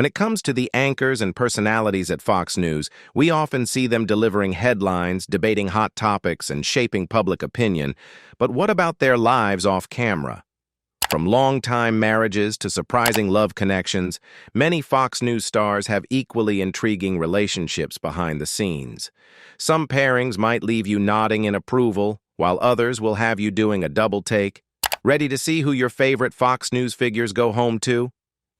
When it comes to the anchors and personalities at Fox News, we often see them delivering headlines, debating hot topics, and shaping public opinion. But what about their lives off camera? From long-time marriages to surprising love connections, many Fox News stars have equally intriguing relationships behind the scenes. Some pairings might leave you nodding in approval, while others will have you doing a double take. Ready to see who your favorite Fox News figures go home to?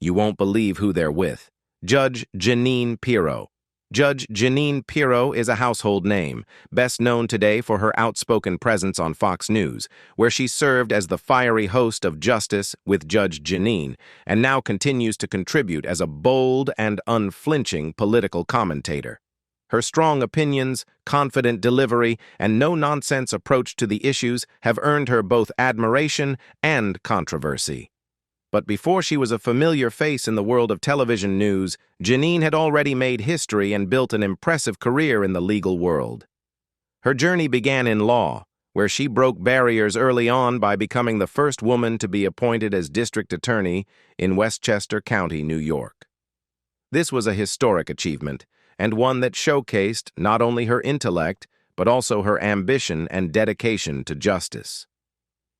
You won't believe who they're with. Judge Jeanine Pirro. Judge Jeanine Pirro is a household name, best known today for her outspoken presence on Fox News, where she served as the fiery host of Justice with Judge Jeanine, and now continues to contribute as a bold and unflinching political commentator. Her strong opinions, confident delivery, and no-nonsense approach to the issues have earned her both admiration and controversy. But before she was a familiar face in the world of television news, Jeanine had already made history and built an impressive career in the legal world. Her journey began in law, where she broke barriers early on by becoming the first woman to be appointed as district attorney in Westchester County, New York. This was a historic achievement, and one that showcased not only her intellect, but also her ambition and dedication to justice.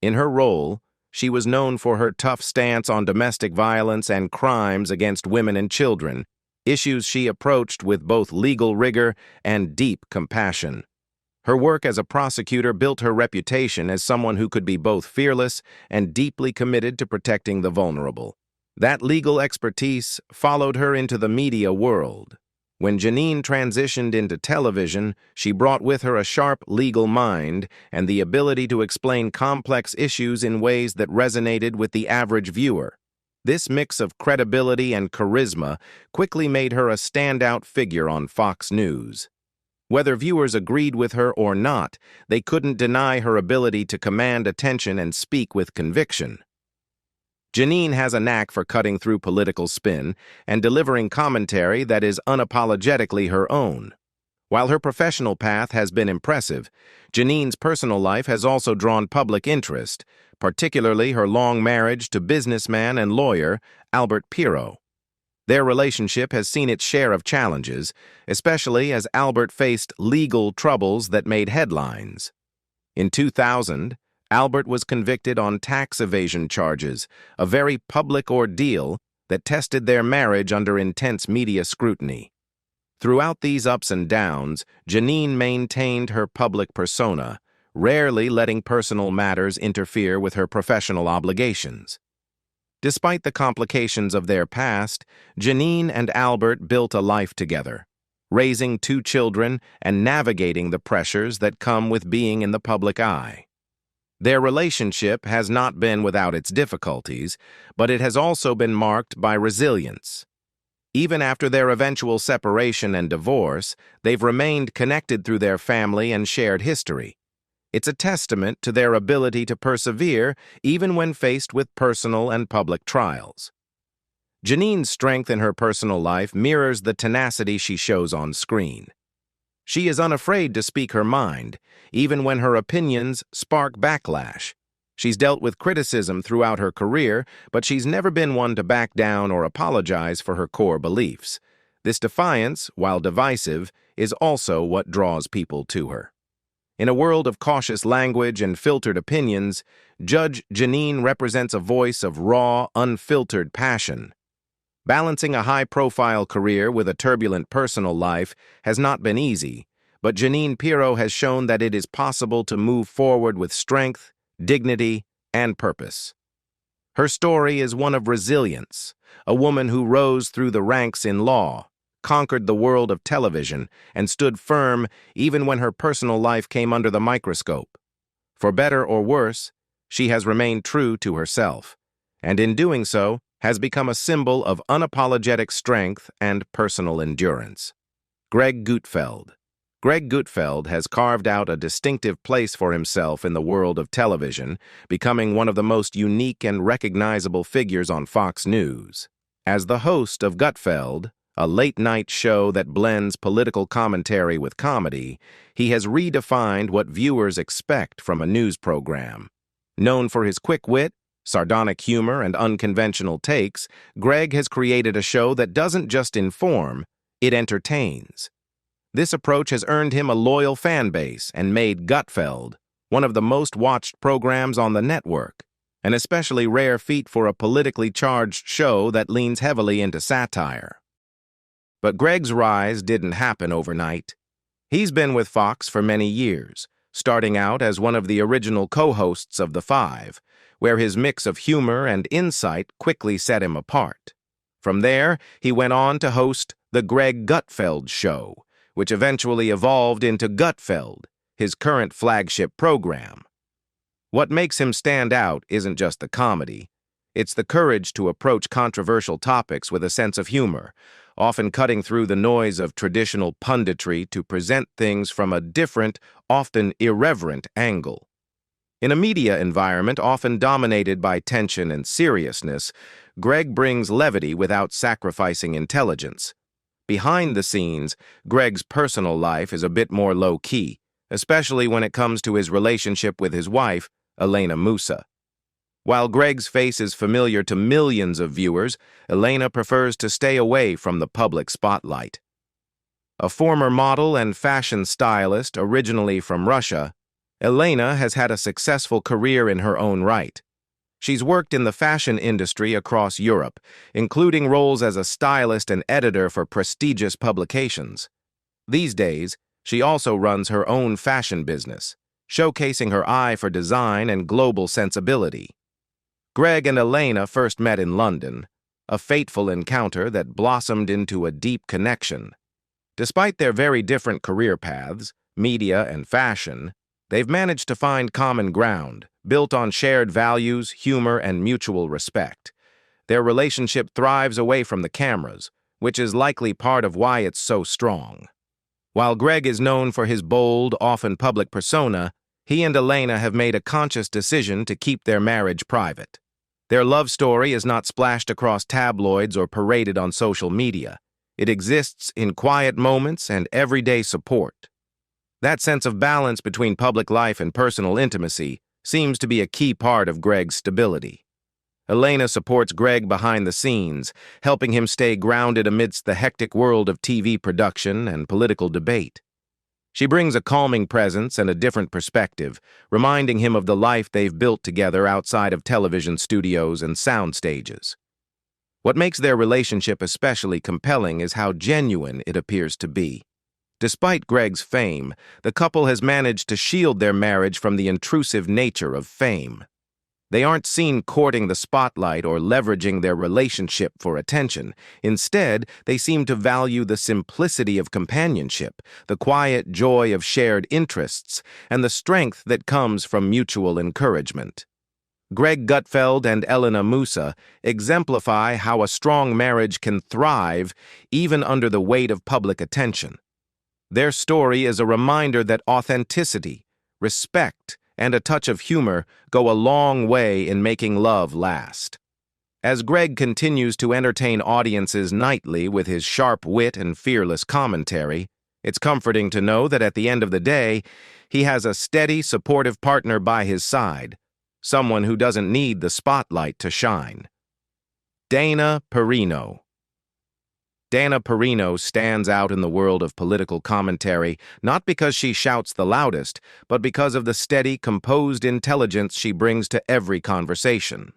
In her role, she was known for her tough stance on domestic violence and crimes against women and children, issues she approached with both legal rigor and deep compassion. Her work as a prosecutor built her reputation as someone who could be both fearless and deeply committed to protecting the vulnerable. That legal expertise followed her into the media world. When Jeanine transitioned into television, she brought with her a sharp legal mind and the ability to explain complex issues in ways that resonated with the average viewer. This mix of credibility and charisma quickly made her a standout figure on Fox News. Whether viewers agreed with her or not, they couldn't deny her ability to command attention and speak with conviction. Jeanine has a knack for cutting through political spin and delivering commentary that is unapologetically her own. While her professional path has been impressive, Jeanine's personal life has also drawn public interest, particularly her long marriage to businessman and lawyer Albert Pirro. Their relationship has seen its share of challenges, especially as Albert faced legal troubles that made headlines. In 2000, Albert was convicted on tax evasion charges, a very public ordeal that tested their marriage under intense media scrutiny. Throughout these ups and downs, Jeanine maintained her public persona, rarely letting personal matters interfere with her professional obligations. Despite the complications of their past, Jeanine and Albert built a life together, raising 2 children and navigating the pressures that come with being in the public eye. Their relationship has not been without its difficulties, but it has also been marked by resilience. Even after their eventual separation and divorce, they've remained connected through their family and shared history. It's a testament to their ability to persevere even when faced with personal and public trials. Jeanine's strength in her personal life mirrors the tenacity she shows on screen. She is unafraid to speak her mind, even when her opinions spark backlash. She's dealt with criticism throughout her career, but she's never been one to back down or apologize for her core beliefs. This defiance, while divisive, is also what draws people to her. In a world of cautious language and filtered opinions, Judge Jeanine represents a voice of raw, unfiltered passion. Balancing a high-profile career with a turbulent personal life has not been easy, but Jeanine Pirro has shown that it is possible to move forward with strength, dignity, and purpose. Her story is one of resilience, a woman who rose through the ranks in law, conquered the world of television, and stood firm even when her personal life came under the microscope. For better or worse, she has remained true to herself, and in doing so, has become a symbol of unapologetic strength and personal endurance. Greg Gutfeld. Greg Gutfeld has carved out a distinctive place for himself in the world of television, becoming one of the most unique and recognizable figures on Fox News. As the host of Gutfeld, a late-night show that blends political commentary with comedy, he has redefined what viewers expect from a news program. Known for his quick wit, Sardonic humor and unconventional takes, Greg has created a show that doesn't just inform, it entertains. This approach has earned him a loyal fan base and made Gutfeld one of the most watched programs on the network, an especially rare feat for a politically charged show that leans heavily into satire. But Greg's rise didn't happen overnight. He's been with Fox for many years, starting out as one of the original co-hosts of The Five, where his mix of humor and insight quickly set him apart. From there, he went on to host The Greg Gutfeld Show, which eventually evolved into Gutfeld, his current flagship program. What makes him stand out isn't just the comedy. It's the courage to approach controversial topics with a sense of humor, often cutting through the noise of traditional punditry to present things from a different, often irreverent angle. In a media environment often dominated by tension and seriousness, Greg brings levity without sacrificing intelligence. Behind the scenes, Greg's personal life is a bit more low-key, especially when it comes to his relationship with his wife, Elena Musa. While Greg's face is familiar to millions of viewers, Elena prefers to stay away from the public spotlight. A former model and fashion stylist originally from Russia, Elena has had a successful career in her own right. She's worked in the fashion industry across Europe, including roles as a stylist and editor for prestigious publications. These days, she also runs her own fashion business, showcasing her eye for design and global sensibility. Greg and Elena first met in London, a fateful encounter that blossomed into a deep connection. Despite their very different career paths, media and fashion, they've managed to find common ground, built on shared values, humor, and mutual respect. Their relationship thrives away from the cameras, which is likely part of why it's so strong. While Greg is known for his bold, often public persona, he and Elena have made a conscious decision to keep their marriage private. Their love story is not splashed across tabloids or paraded on social media. It exists in quiet moments and everyday support. That sense of balance between public life and personal intimacy seems to be a key part of Greg's stability. Elena supports Greg behind the scenes, helping him stay grounded amidst the hectic world of TV production and political debate. She brings a calming presence and a different perspective, reminding him of the life they've built together outside of television studios and sound stages. What makes their relationship especially compelling is how genuine it appears to be. Despite Greg's fame, the couple has managed to shield their marriage from the intrusive nature of fame. They aren't seen courting the spotlight or leveraging their relationship for attention. Instead, they seem to value the simplicity of companionship, the quiet joy of shared interests, and the strength that comes from mutual encouragement. Greg Gutfeld and Elena Musa exemplify how a strong marriage can thrive even under the weight of public attention. Their story is a reminder that authenticity, respect, and a touch of humor go a long way in making love last. As Greg continues to entertain audiences nightly with his sharp wit and fearless commentary, it's comforting to know that at the end of the day, he has a steady, supportive partner by his side, someone who doesn't need the spotlight to shine. Dana Perino. Dana Perino stands out in the world of political commentary not because she shouts the loudest, but because of the steady, composed intelligence she brings to every conversation.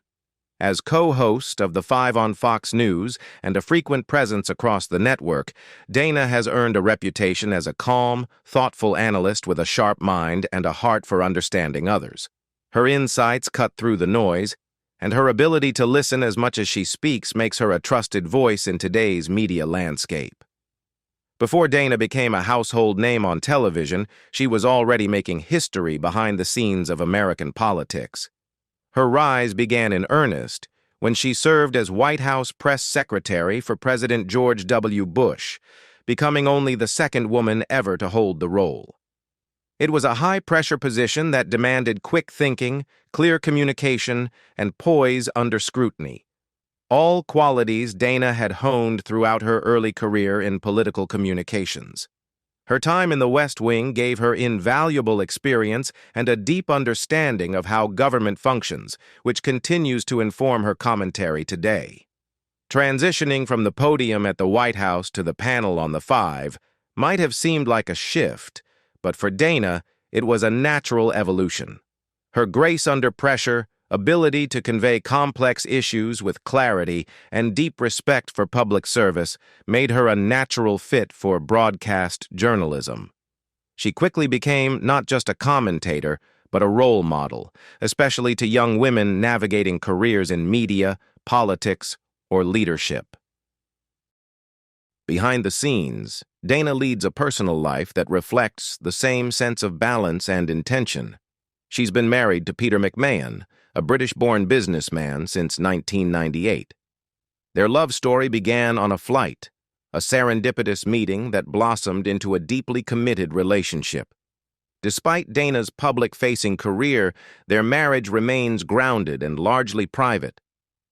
As co-host of The Five on Fox News and a frequent presence across the network, Dana has earned a reputation as a calm, thoughtful analyst with a sharp mind and a heart for understanding others. Her insights cut through the noise, and her ability to listen as much as she speaks makes her a trusted voice in today's media landscape. Before Dana became a household name on television, she was already making history behind the scenes of American politics. Her rise began in earnest when she served as White House press secretary for President George W. Bush, becoming only the second woman ever to hold the role. It was a high-pressure position that demanded quick thinking, clear communication, and poise under scrutiny. All qualities Dana had honed throughout her early career in political communications. Her time in the West Wing gave her invaluable experience and a deep understanding of how government functions, which continues to inform her commentary today. Transitioning from the podium at the White House to the panel on the Five might have seemed like a shift, but for Dana, it was a natural evolution. Her grace under pressure, ability to convey complex issues with clarity, and deep respect for public service made her a natural fit for broadcast journalism. She quickly became not just a commentator, but a role model, especially to young women navigating careers in media, politics, or leadership. Behind the scenes, Dana leads a personal life that reflects the same sense of balance and intention. She's been married to Peter McMahon, a British-born businessman, since 1998. Their love story began on a flight, a serendipitous meeting that blossomed into a deeply committed relationship. Despite Dana's public-facing career, their marriage remains grounded and largely private.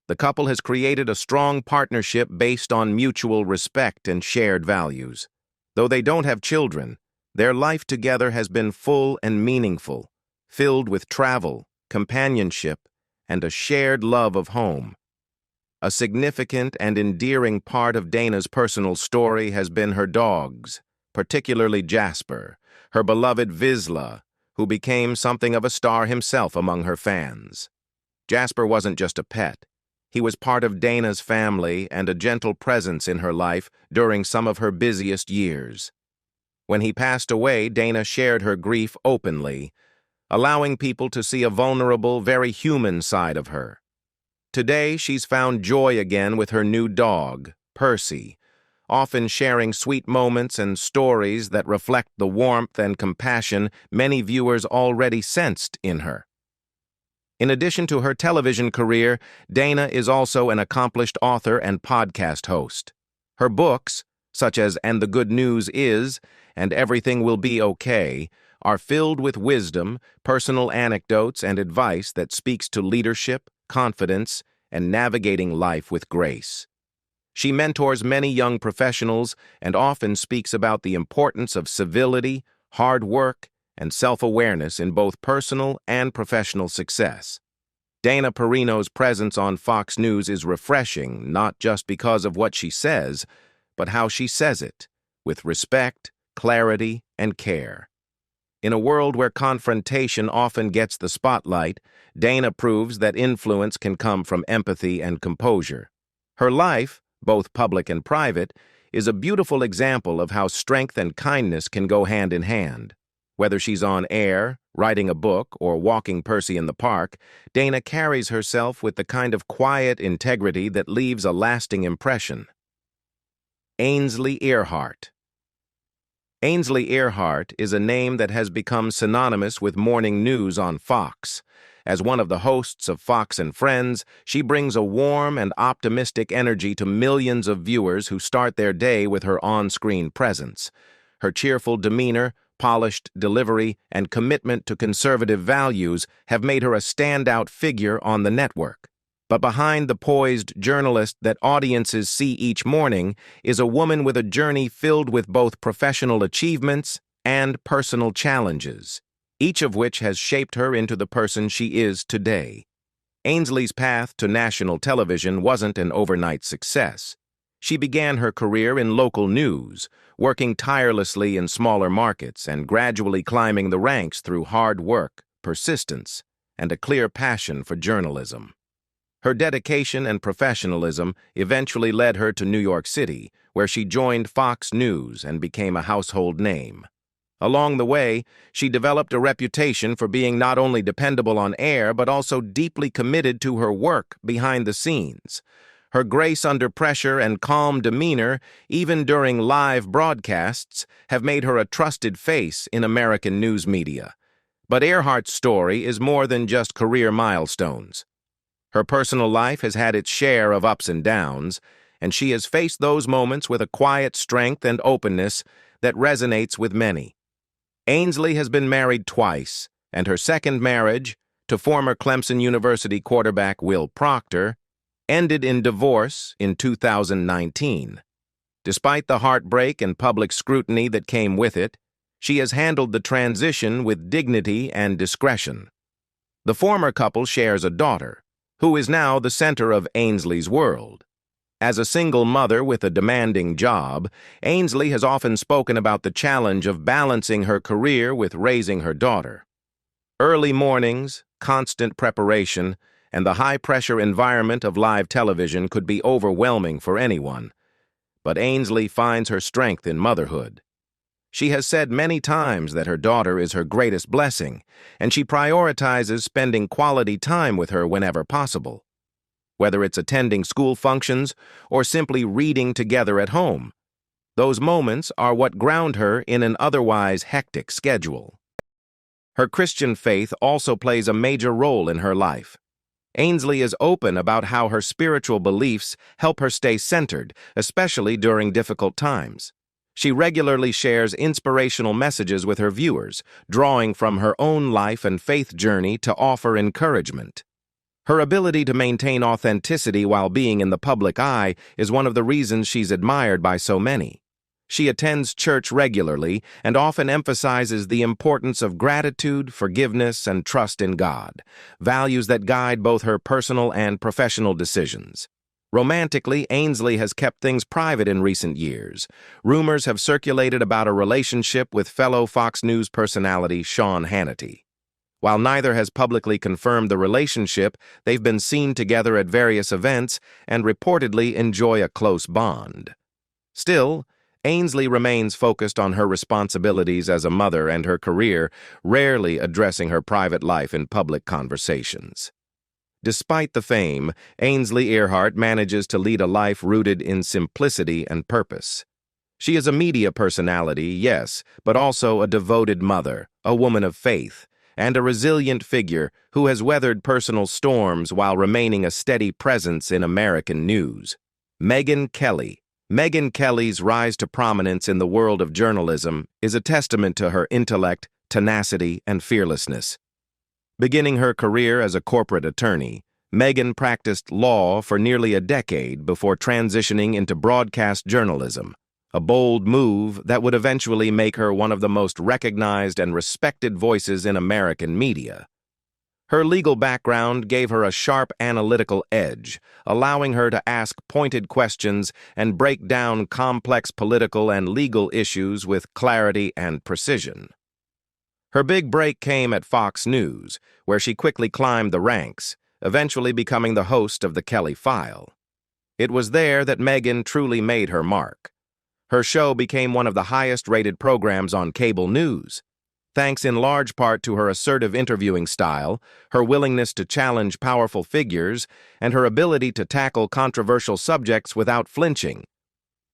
The couple has created a strong partnership based on mutual respect and shared values. Though they don't have children, their life together has been full and meaningful, filled with travel, companionship, and a shared love of home. A significant and endearing part of Dana's personal story has been her dogs, particularly Jasper, her beloved Vizsla, who became something of a star himself among her fans. Jasper wasn't just a pet. He was part of Dana's family and a gentle presence in her life during some of her busiest years. When he passed away, Dana shared her grief openly, allowing people to see a vulnerable, very human side of her. Today, she's found joy again with her new dog, Percy, often sharing sweet moments and stories that reflect the warmth and compassion many viewers already sensed in her. In addition to her television career, Dana is also an accomplished author and podcast host. Her books, such as And the Good News Is and Everything Will Be Okay, are filled with wisdom, personal anecdotes, and advice that speaks to leadership, confidence, and navigating life with grace. She mentors many young professionals and often speaks about the importance of civility, hard work, and self-awareness in both personal and professional success. Dana Perino's presence on Fox News is refreshing, not just because of what she says, but how she says it, with respect, clarity, and care. In a world where confrontation often gets the spotlight, Dana proves that influence can come from empathy and composure. Her life, both public and private, is a beautiful example of how strength and kindness can go hand in hand. Whether she's on air, writing a book, or walking Percy in the park, Dana carries herself with the kind of quiet integrity that leaves a lasting impression. Ainsley Earheart. Ainsley Earheart is a name that has become synonymous with morning news on Fox. As one of the hosts of Fox and Friends, she brings a warm and optimistic energy to millions of viewers who start their day with her on-screen presence. Her cheerful demeanor, polished delivery, and commitment to conservative values have made her a standout figure on the network. But behind the poised journalist that audiences see each morning is a woman with a journey filled with both professional achievements and personal challenges, each of which has shaped her into the person she is today. Ainsley's path to national television wasn't an overnight success. She began her career in local news, working tirelessly in smaller markets and gradually climbing the ranks through hard work, persistence, and a clear passion for journalism. Her dedication and professionalism eventually led her to New York City, where she joined Fox News and became a household name. Along the way, she developed a reputation for being not only dependable on air but also deeply committed to her work behind the scenes. Her grace under pressure and calm demeanor, even during live broadcasts, have made her a trusted face in American news media. But Earhart's story is more than just career milestones. Her personal life has had its share of ups and downs, and she has faced those moments with a quiet strength and openness that resonates with many. Ainsley has been married twice, and her second marriage, to former Clemson University quarterback Will Proctor, ended in divorce in 2019. Despite the heartbreak and public scrutiny that came with it, she has handled the transition with dignity and discretion. The former couple shares a daughter, who is now the center of Ainsley's world. As a single mother with a demanding job, Ainsley has often spoken about the challenge of balancing her career with raising her daughter. Early mornings, constant preparation, and the high-pressure environment of live television could be overwhelming for anyone. But Ainsley finds her strength in motherhood. She has said many times that her daughter is her greatest blessing, and she prioritizes spending quality time with her whenever possible. Whether it's attending school functions or simply reading together at home, those moments are what ground her in an otherwise hectic schedule. Her Christian faith also plays a major role in her life. Ainsley is open about how her spiritual beliefs help her stay centered, especially during difficult times. She regularly shares inspirational messages with her viewers, drawing from her own life and faith journey to offer encouragement. Her ability to maintain authenticity while being in the public eye is one of the reasons she's admired by so many. She attends church regularly and often emphasizes the importance of gratitude, forgiveness, and trust in God, values that guide both her personal and professional decisions. Romantically, Ainsley has kept things private in recent years. Rumors have circulated about a relationship with fellow Fox News personality Sean Hannity. While neither has publicly confirmed the relationship, they've been seen together at various events and reportedly enjoy a close bond. Still, Ainsley remains focused on her responsibilities as a mother and her career, rarely addressing her private life in public conversations. Despite the fame, Ainsley Earheart manages to lead a life rooted in simplicity and purpose. She is a media personality, yes, but also a devoted mother, a woman of faith, and a resilient figure who has weathered personal storms while remaining a steady presence in American news. Megyn Kelly. Megyn Kelly's rise to prominence in the world of journalism is a testament to her intellect, tenacity, and fearlessness. Beginning her career as a corporate attorney, Megyn practiced law for nearly a decade before transitioning into broadcast journalism, a bold move that would eventually make her one of the most recognized and respected voices in American media. Her legal background gave her a sharp analytical edge, allowing her to ask pointed questions and break down complex political and legal issues with clarity and precision. Her big break came at Fox News, where she quickly climbed the ranks, eventually becoming the host of The Kelly File. It was there that Megyn truly made her mark. Her show became one of the highest-rated programs on cable news, thanks in large part to her assertive interviewing style, her willingness to challenge powerful figures, and her ability to tackle controversial subjects without flinching.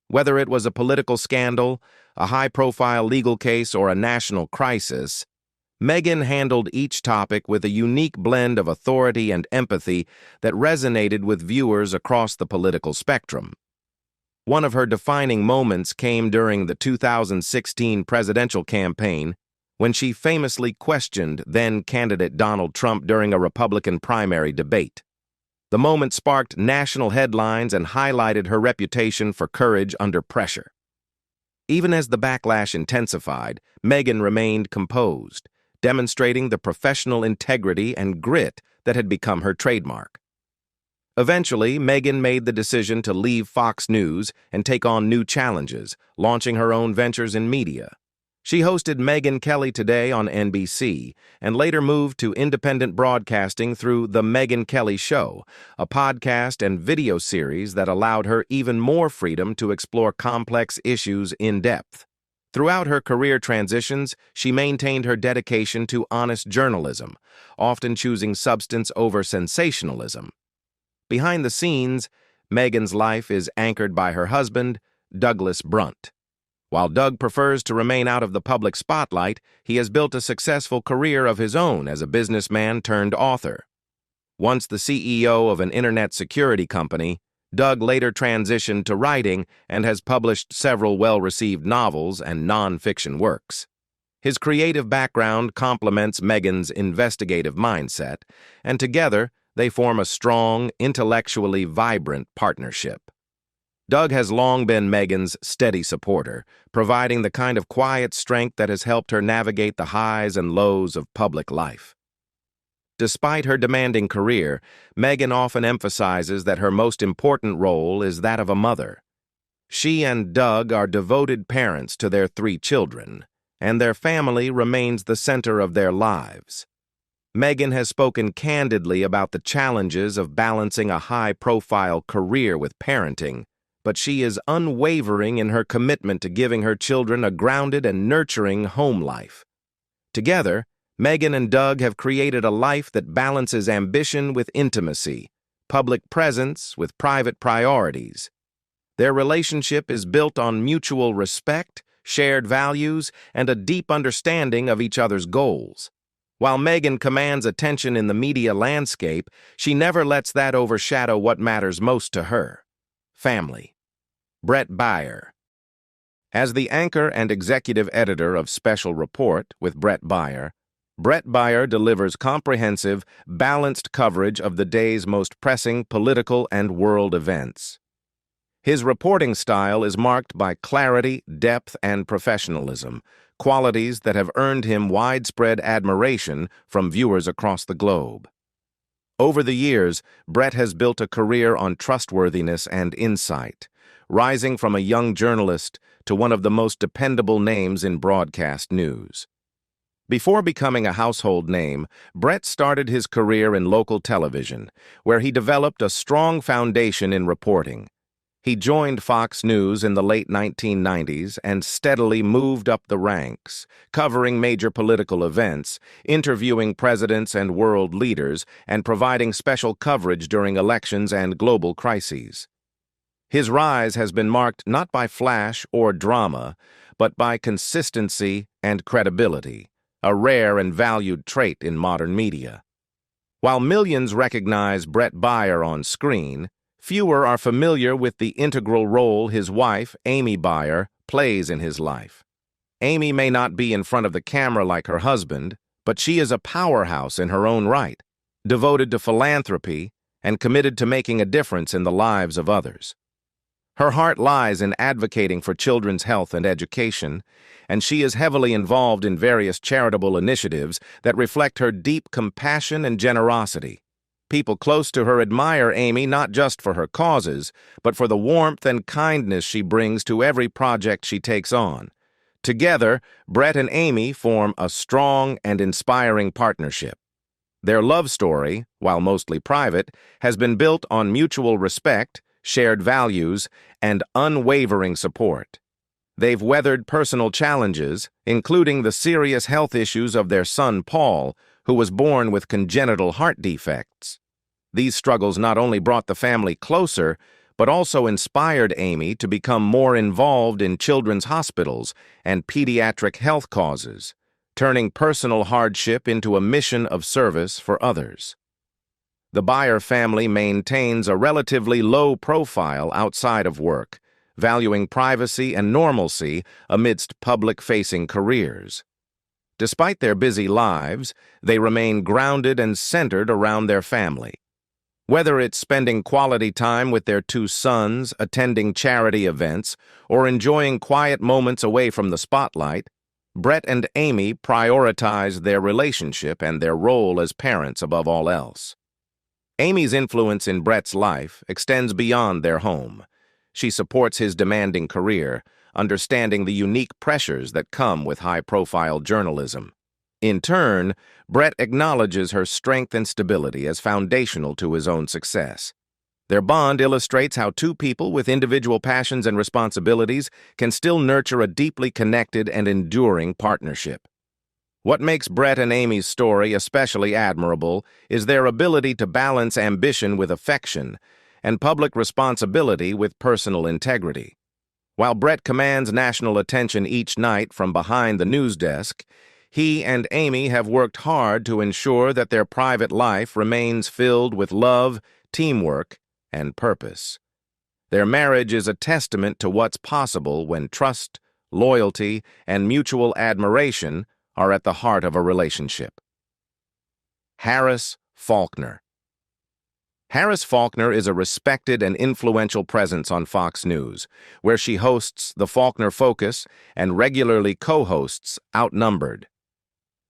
Whether it was a political scandal, a high-profile legal case, or a national crisis, Megyn handled each topic with a unique blend of authority and empathy that resonated with viewers across the political spectrum. One of her defining moments came during the 2016 presidential campaign, when she famously questioned then-candidate Donald Trump during a Republican primary debate. The moment sparked national headlines and highlighted her reputation for courage under pressure. Even as the backlash intensified, Megyn remained composed, demonstrating the professional integrity and grit that had become her trademark. Eventually, Megyn made the decision to leave Fox News and take on new challenges, launching her own ventures in media. She hosted Megyn Kelly Today on NBC and later moved to independent broadcasting through The Megyn Kelly Show, a podcast and video series that allowed her even more freedom to explore complex issues in depth. Throughout her career transitions, she maintained her dedication to honest journalism, often choosing substance over sensationalism. Behind the scenes, Megyn's life is anchored by her husband, Douglas Brunt. While Doug prefers to remain out of the public spotlight, he has built a successful career of his own as a businessman turned author. Once the CEO of an internet security company, Doug later transitioned to writing and has published several well-received novels and non-fiction works. His creative background complements Megyn's investigative mindset, and together they form a strong, intellectually vibrant partnership. Doug has long been Megyn's steady supporter, providing the kind of quiet strength that has helped her navigate the highs and lows of public life. Despite her demanding career, Megyn often emphasizes that her most important role is that of a mother. She and Doug are devoted parents to their 3 children, and their family remains the center of their lives. Megyn has spoken candidly about the challenges of balancing a high-profile career with parenting, but she is unwavering in her commitment to giving her children a grounded and nurturing home life. Together, Megyn and Doug have created a life that balances ambition with intimacy, public presence with private priorities. Their relationship is built on mutual respect, shared values, and a deep understanding of each other's goals. While Megyn commands attention in the media landscape, she never lets that overshadow what matters most to her: family. Bret Baier. As the anchor and executive editor of Special Report with Bret Baier, Bret Baier delivers comprehensive, balanced coverage of the day's most pressing political and world events. His reporting style is marked by clarity, depth, and professionalism, qualities that have earned him widespread admiration from viewers across the globe. Over the years, Bret has built a career on trustworthiness and insight, rising from a young journalist to one of the most dependable names in broadcast news. Before becoming a household name, Bret started his career in local television, where he developed a strong foundation in reporting. He joined Fox News in the late 1990s and steadily moved up the ranks, covering major political events, interviewing presidents and world leaders, and providing special coverage during elections and global crises. His rise has been marked not by flash or drama, but by consistency and credibility, a rare and valued trait in modern media. While millions recognize Bret Baier on screen, fewer are familiar with the integral role his wife, Amy Baier, plays in his life. Amy may not be in front of the camera like her husband, but she is a powerhouse in her own right, devoted to philanthropy and committed to making a difference in the lives of others. Her heart lies in advocating for children's health and education, and she is heavily involved in various charitable initiatives that reflect her deep compassion and generosity. People close to her admire Amy not just for her causes, but for the warmth and kindness she brings to every project she takes on. Together, Bret and Amy form a strong and inspiring partnership. Their love story, while mostly private, has been built on mutual respect, shared values, and unwavering support. They've weathered personal challenges, including the serious health issues of their son Paul, who was born with congenital heart defects. These struggles not only brought the family closer, but also inspired Amy to become more involved in children's hospitals and pediatric health causes, turning personal hardship into a mission of service for others. The Baier family maintains a relatively low profile outside of work, valuing privacy and normalcy amidst public-facing careers. Despite their busy lives, they remain grounded and centered around their family. Whether it's spending quality time with their 2 sons, attending charity events, or enjoying quiet moments away from the spotlight, Bret and Amy prioritize their relationship and their role as parents above all else. Amy's influence in Bret's life extends beyond their home. She supports his demanding career, understanding the unique pressures that come with high-profile journalism. In turn, Bret acknowledges her strength and stability as foundational to his own success. Their bond illustrates how 2 people with individual passions and responsibilities can still nurture a deeply connected and enduring partnership. What makes Bret and Amy's story especially admirable is their ability to balance ambition with affection and public responsibility with personal integrity. While Bret commands national attention each night from behind the news desk, he and Amy have worked hard to ensure that their private life remains filled with love, teamwork, and purpose. Their marriage is a testament to what's possible when trust, loyalty, and mutual admiration are at the heart of a relationship. Faulkner. Harris Faulkner is a respected and influential presence on Fox News, where she hosts the Faulkner Focus and regularly co-hosts Outnumbered.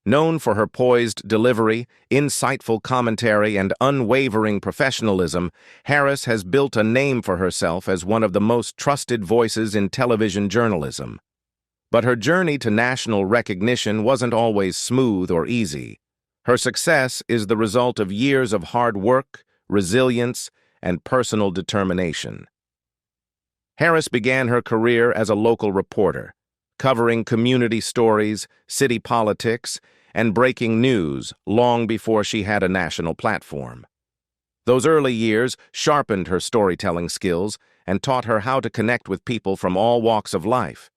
Known for her poised delivery, insightful commentary, and unwavering professionalism, Harris has built a name for herself as one of the most trusted voices in television journalism. But her journey to national recognition wasn't always smooth or easy. Her success is the result of years of hard work, resilience, and personal determination. Harris began her career as a local reporter, covering community stories, city politics, and breaking news long before she had a national platform. Those early years sharpened her storytelling skills and taught her how to connect with people from all walks of life.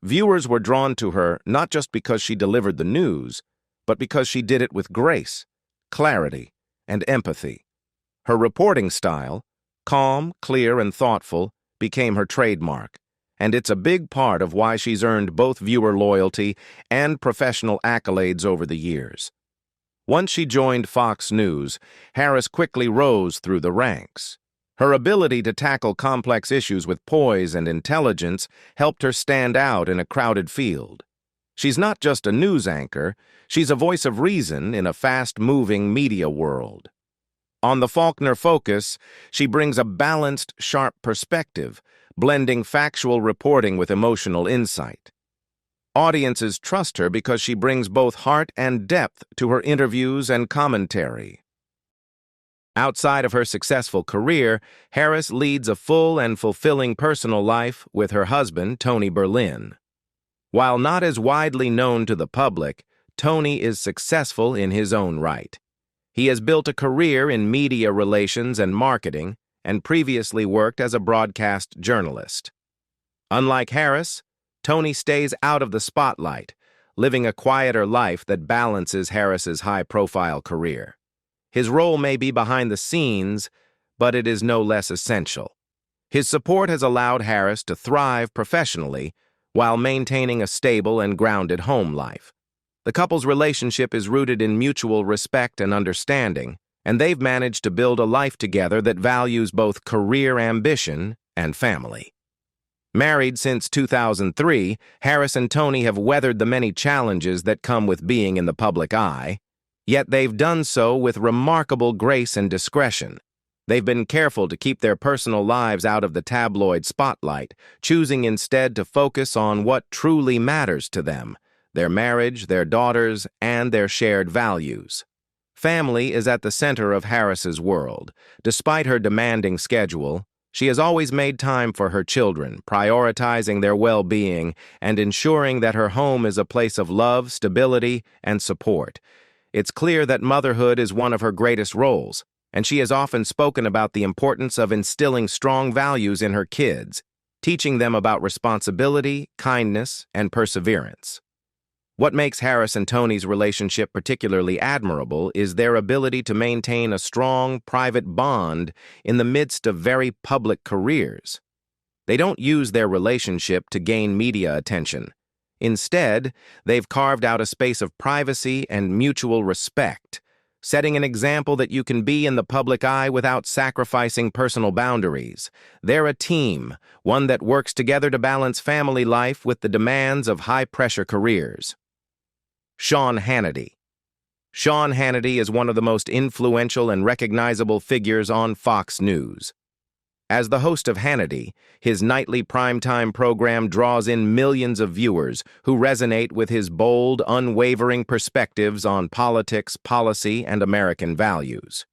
Viewers were drawn to her not just because she delivered the news, but because she did it with grace, clarity, and empathy. Her reporting style, calm, clear, and thoughtful, became her trademark, and it's a big part of why she's earned both viewer loyalty and professional accolades over the years. Once she joined Fox News, Harris quickly rose through the ranks. Her ability to tackle complex issues with poise and intelligence helped her stand out in a crowded field. She's not just a news anchor, she's a voice of reason in a fast-moving media world. On the Faulkner Focus, she brings a balanced, sharp perspective, blending factual reporting with emotional insight. Audiences trust her because she brings both heart and depth to her interviews and commentary. Outside of her successful career, Harris leads a full and fulfilling personal life with her husband, Tony Berlin. While not as widely known to the public, Tony is successful in his own right. He has built a career in media relations and marketing, and previously worked as a broadcast journalist. Unlike Harris, Tony stays out of the spotlight, living a quieter life that balances Harris's high-profile career. His role may be behind the scenes, but it is no less essential. His support has allowed Harris to thrive professionally while maintaining a stable and grounded home life. The couple's relationship is rooted in mutual respect and understanding, and they've managed to build a life together that values both career ambition and family. Married since 2003, Harris and Tony have weathered the many challenges that come with being in the public eye, yet they've done so with remarkable grace and discretion. They've been careful to keep their personal lives out of the tabloid spotlight, choosing instead to focus on what truly matters to them: their marriage, their daughters, and their shared values. Family is at the center of Harris's world. Despite her demanding schedule, she has always made time for her children, prioritizing their well-being and ensuring that her home is a place of love, stability, and support. It's clear that motherhood is one of her greatest roles, and she has often spoken about the importance of instilling strong values in her kids, teaching them about responsibility, kindness, and perseverance. What makes Harris and Tony's relationship particularly admirable is their ability to maintain a strong, private bond in the midst of very public careers. They don't use their relationship to gain media attention. Instead, they've carved out a space of privacy and mutual respect, setting an example that you can be in the public eye without sacrificing personal boundaries. They're a team, one that works together to balance family life with the demands of high-pressure careers. Sean Hannity. Sean Hannity is one of the most influential and recognizable figures on Fox News. As the host of Hannity, his nightly primetime program draws in millions of viewers who resonate with his bold, unwavering perspectives on politics, policy, and American values.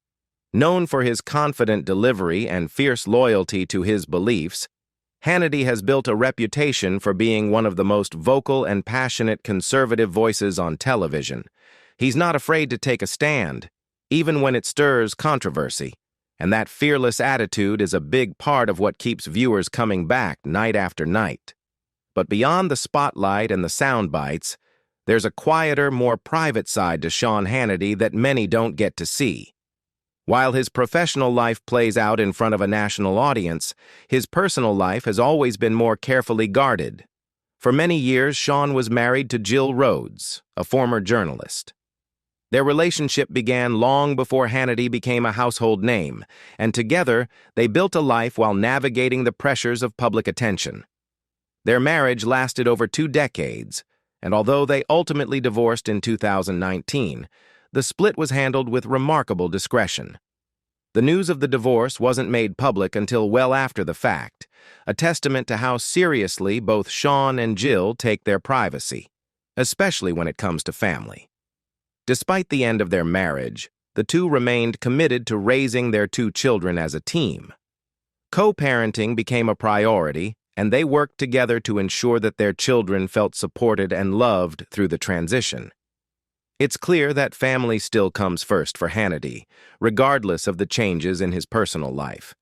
Known for his confident delivery and fierce loyalty to his beliefs, Hannity has built a reputation for being one of the most vocal and passionate conservative voices on television. He's not afraid to take a stand, even when it stirs controversy, and that fearless attitude is a big part of what keeps viewers coming back night after night. But beyond the spotlight and the sound bites, there's a quieter, more private side to Sean Hannity that many don't get to see. While his professional life plays out in front of a national audience, his personal life has always been more carefully guarded. For many years, Sean was married to Jill Rhodes, a former journalist. Their relationship began long before Hannity became a household name, and together they built a life while navigating the pressures of public attention. Their marriage lasted over 2 decades, and although they ultimately divorced in 2019, the split was handled with remarkable discretion. The news of the divorce wasn't made public until well after the fact, a testament to how seriously both Sean and Jill take their privacy, especially when it comes to family. Despite the end of their marriage, the two remained committed to raising their 2 children as a team. Co-parenting became a priority, and they worked together to ensure that their children felt supported and loved through the transition. It's clear that family still comes first for Hannity, regardless of the changes in his personal life.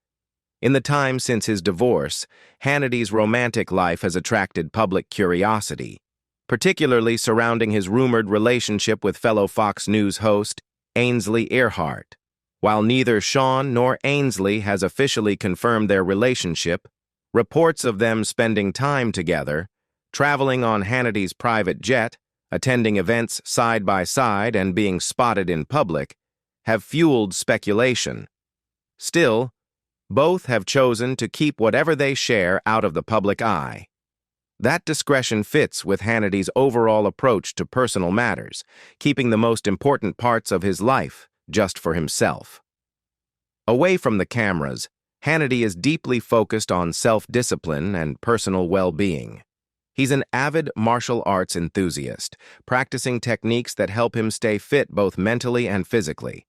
In the time since his divorce, Hannity's romantic life has attracted public curiosity, particularly surrounding his rumored relationship with fellow Fox News host Ainsley Earheart. While neither Sean nor Ainsley has officially confirmed their relationship, reports of them spending time together, traveling on Hannity's private jet, attending events side by side, and being spotted in public, have fueled speculation. Still, both have chosen to keep whatever they share out of the public eye. That discretion fits with Hannity's overall approach to personal matters, keeping the most important parts of his life just for himself. Away from the cameras, Hannity is deeply focused on self-discipline and personal well-being. He's an avid martial arts enthusiast, practicing techniques that help him stay fit both mentally and physically.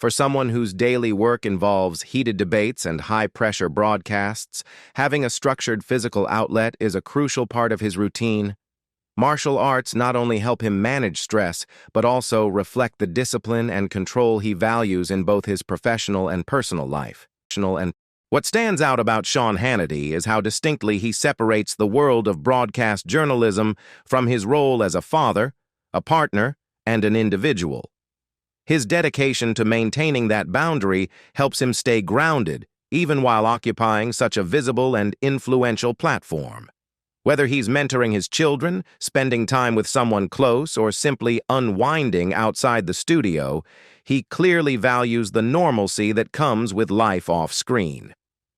For someone whose daily work involves heated debates and high-pressure broadcasts, having a structured physical outlet is a crucial part of his routine. Martial arts not only help him manage stress, but also reflect the discipline and control he values in both his professional and personal life. What stands out about Sean Hannity is how distinctly he separates the world of broadcast journalism from his role as a father, a partner, and an individual. His dedication to maintaining that boundary helps him stay grounded, even while occupying such a visible and influential platform. Whether he's mentoring his children, spending time with someone close, or simply unwinding outside the studio, he clearly values the normalcy that comes with life off-screen.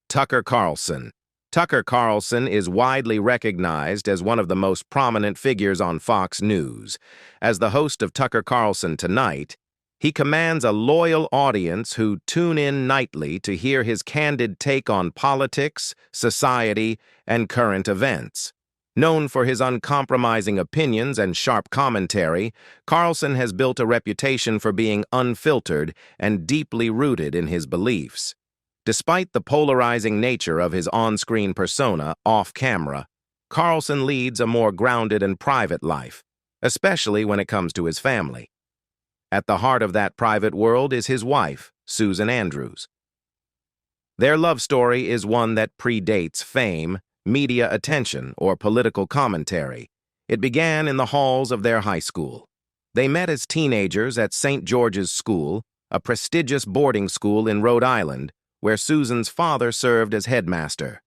Tucker Carlson. Tucker Carlson is widely recognized as one of the most prominent figures on Fox News. As the host of Tucker Carlson Tonight, he commands a loyal audience who tune in nightly to hear his candid take on politics, society, and current events. Known for his uncompromising opinions and sharp commentary, Carlson has built a reputation for being unfiltered and deeply rooted in his beliefs. Despite the polarizing nature of his on-screen persona off-camera, Carlson leads a more grounded and private life, especially when it comes to his family. At the heart of that private world is his wife, Susan Andrews. Their love story is one that predates fame, media attention, or political commentary. It began in the halls of their high school. They met as teenagers at St. George's School, a prestigious boarding school in Rhode Island, where Susan's father served as headmaster.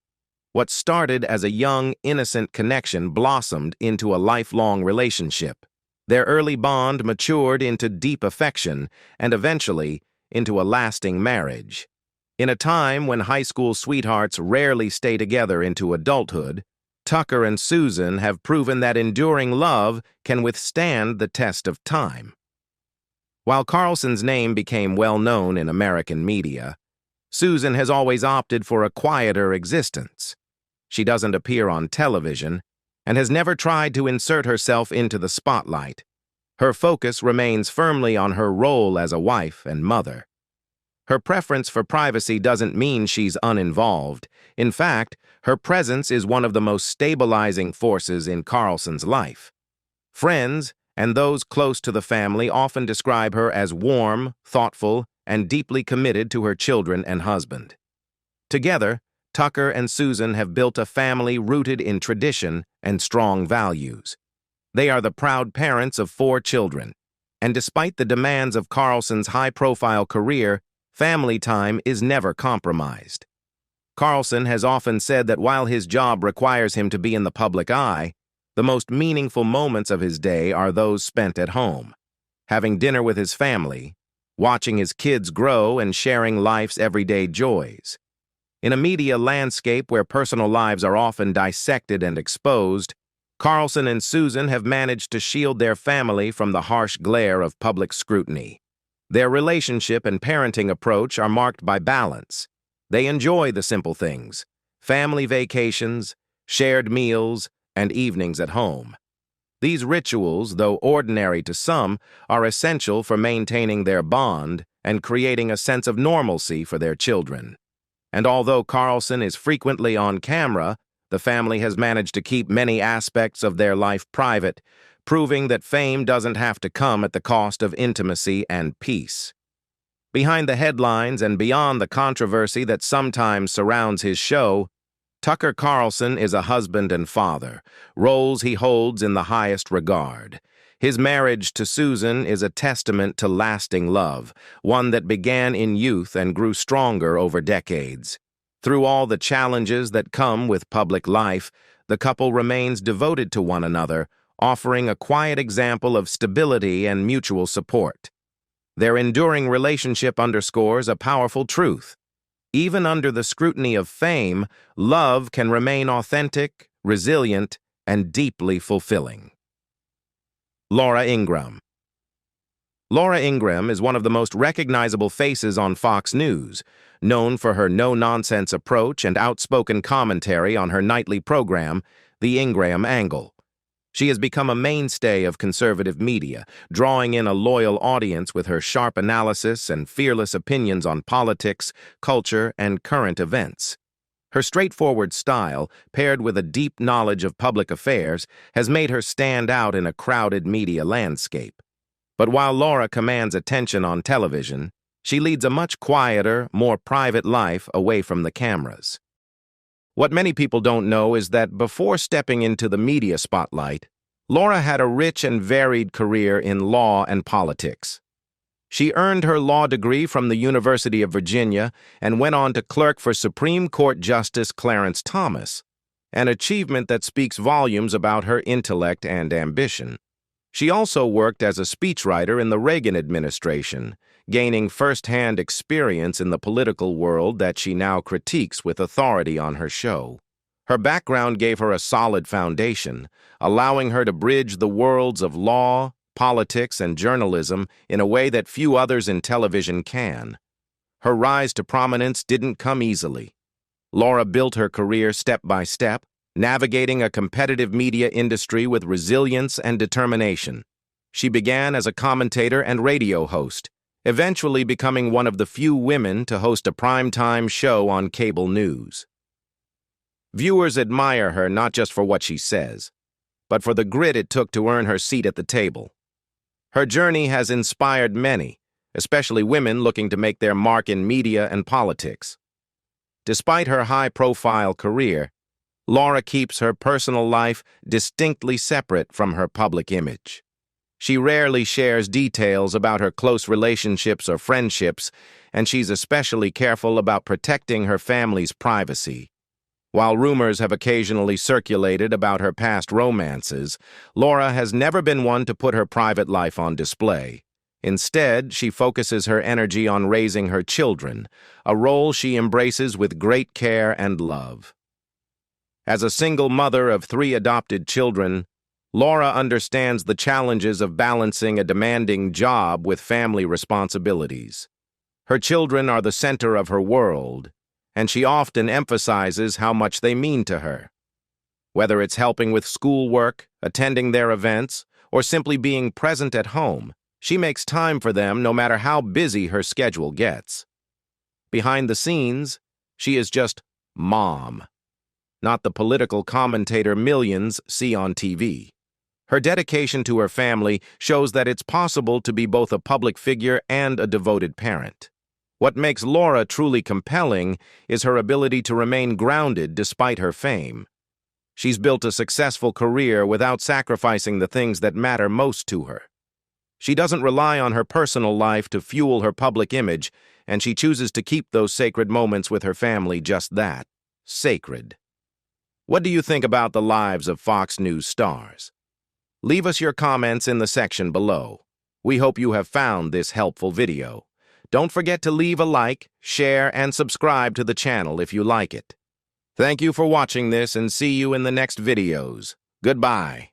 What started as a young, innocent connection blossomed into a lifelong relationship. Their early bond matured into deep affection and eventually into a lasting marriage. In a time when high school sweethearts rarely stay together into adulthood, Tucker and Susan have proven that enduring love can withstand the test of time. While Carlson's name became well known in American media, Susan has always opted for a quieter existence. She doesn't appear on television and has never tried to insert herself into the spotlight. Her focus remains firmly on her role as a wife and mother. Her preference for privacy doesn't mean she's uninvolved. In fact, her presence is one of the most stabilizing forces in Carlson's life. Friends and those close to the family often describe her as warm, thoughtful, and deeply committed to her children and husband. Together, Tucker and Susan have built a family rooted in tradition and strong values. They are the proud parents of 4 children, and despite the demands of Carlson's high-profile career, family time is never compromised. Carlson has often said that while his job requires him to be in the public eye, the most meaningful moments of his day are those spent at home. having dinner with his family, watching his kids grow and sharing life's everyday joys. In a media landscape where personal lives are often dissected and exposed, Carlson and Susan have managed to shield their family from the harsh glare of public scrutiny. Their relationship and parenting approach are marked by balance. They enjoy the simple things: family vacations, shared meals, and evenings at home. These rituals, though ordinary to some, are essential for maintaining their bond and creating a sense of normalcy for their children. And although Carlson is frequently on camera, the family has managed to keep many aspects of their life private, proving that fame doesn't have to come at the cost of intimacy and peace. Behind the headlines and beyond the controversy that sometimes surrounds his show, Tucker Carlson is a husband and father, roles he holds in the highest regard. His marriage to Susan is a testament to lasting love, one that began in youth and grew stronger over decades. Through all the challenges that come with public life, the couple remains devoted to one another, offering a quiet example of stability and mutual support. Their enduring relationship underscores a powerful truth. Even under the scrutiny of fame, love can remain authentic, resilient, and deeply fulfilling. Laura Ingraham. Laura Ingraham is one of the most recognizable faces on Fox News, known for her no-nonsense approach and outspoken commentary on her nightly program, The Ingraham Angle. She has become a mainstay of conservative media, drawing in a loyal audience with her sharp analysis and fearless opinions on politics, culture, and current events. Her straightforward style, paired with a deep knowledge of public affairs, has made her stand out in a crowded media landscape. But while Laura commands attention on television, she leads a much quieter, more private life away from the cameras. What many people don't know is that before stepping into the media spotlight, Laura had a rich and varied career in law and politics. She earned her law degree from the University of Virginia and went on to clerk for Supreme Court Justice Clarence Thomas, an achievement that speaks volumes about her intellect and ambition. She also worked as a speechwriter in the Reagan administration, gaining first-hand experience in the political world that she now critiques with authority on her show. Her background gave her a solid foundation, allowing her to bridge the worlds of law, politics, and journalism in a way that few others in television can. Her rise to prominence didn't come easily. Laura built her career step by step, navigating a competitive media industry with resilience and determination. She began as a commentator and radio host, eventually becoming one of the few women to host a primetime show on cable news. Viewers admire her not just for what she says, but for the grit it took to earn her seat at the table. Her journey has inspired many, especially women looking to make their mark in media and politics. Despite her high-profile career, Laura keeps her personal life distinctly separate from her public image. She rarely shares details about her close relationships or friendships, and she's especially careful about protecting her family's privacy. While rumors have occasionally circulated about her past romances, Laura has never been one to put her private life on display. Instead, she focuses her energy on raising her children, a role she embraces with great care and love. As a single mother of 3 adopted children, Laura understands the challenges of balancing a demanding job with family responsibilities. Her children are the center of her world, and she often emphasizes how much they mean to her. Whether it's helping with schoolwork, attending their events, or simply being present at home, she makes time for them no matter how busy her schedule gets. Behind the scenes, she is just mom, not the political commentator millions see on TV. Her dedication to her family shows that it's possible to be both a public figure and a devoted parent. What makes Laura truly compelling is her ability to remain grounded despite her fame. She's built a successful career without sacrificing the things that matter most to her. She doesn't rely on her personal life to fuel her public image, and she chooses to keep those sacred moments with her family just that, sacred. What do you think about the lives of Fox News stars? Leave us your comments in the section below. We hope you have found this helpful video. Don't forget to leave a like, share, and subscribe to the channel if you like it. Thank you for watching this and see you in the next videos. Goodbye.